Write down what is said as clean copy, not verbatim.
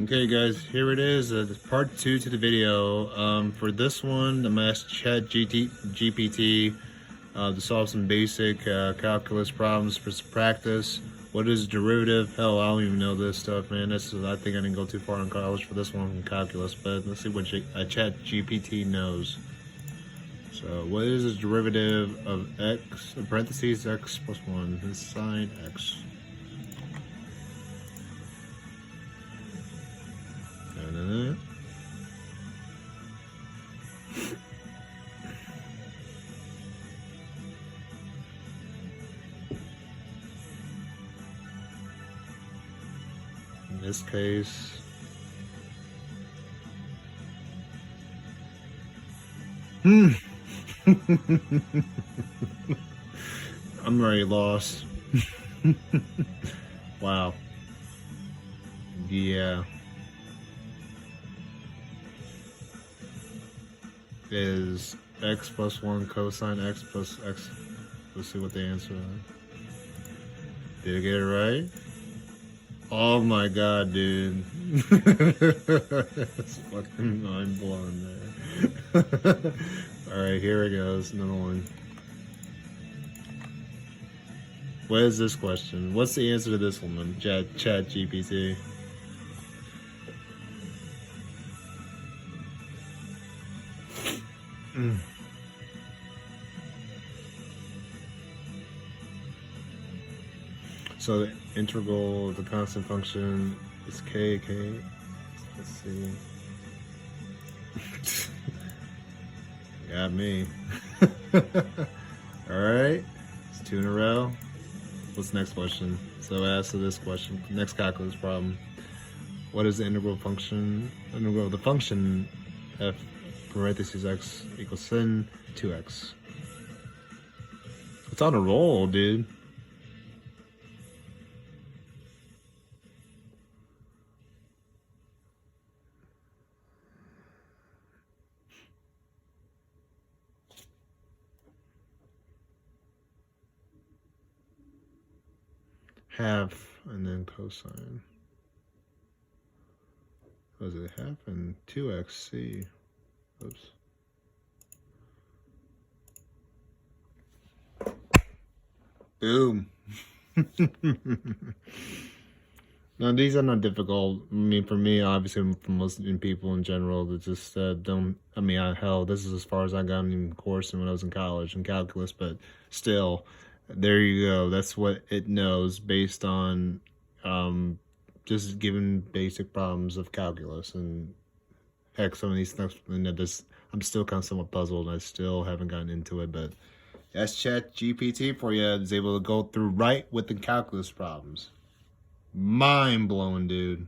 Okay guys, here it is, part 2 to the video. For this one, I'm asked ChatGPT to solve some basic calculus problems for some practice. What is derivative? Hell, I don't even know this stuff, man. I think I didn't go too far in college for this one in calculus, but let's see what ChatGPT knows. So, what is the derivative of x, in parentheses, x plus 1, is sine x? In this case, I'm already lost. Wow. Yeah. Is x plus 1 cosine x plus x. Let's see what the answer is. Did I get it right? Oh my god, dude. That's fucking mind blown there. Alright, here it goes. Another one. What is this question? What's the answer to this one? ChatGPT. So the integral of the constant function is k. Let's see. Got me. Alright. It's 2 in a row. What's the next question? So as to this question, next calculus problem. What is the integral function? Integral of the function f parentheses x equals sin 2x. It's on a roll, dude. Half and then cosine. Was it half and 2xc? Oops. Boom. Now these are not difficult. I mean, for me, obviously, for most people in general, that just don't. I mean, hell, this is as far as I got in course when I was in college in calculus. But still, there you go. That's what it knows based on just given basic problems of calculus. And heck, some of these stuff, I'm still kind of somewhat puzzled. I still haven't gotten into it, but that's ChatGPT for you. It's able to go through right with the calculus problems. Mind blowing, dude.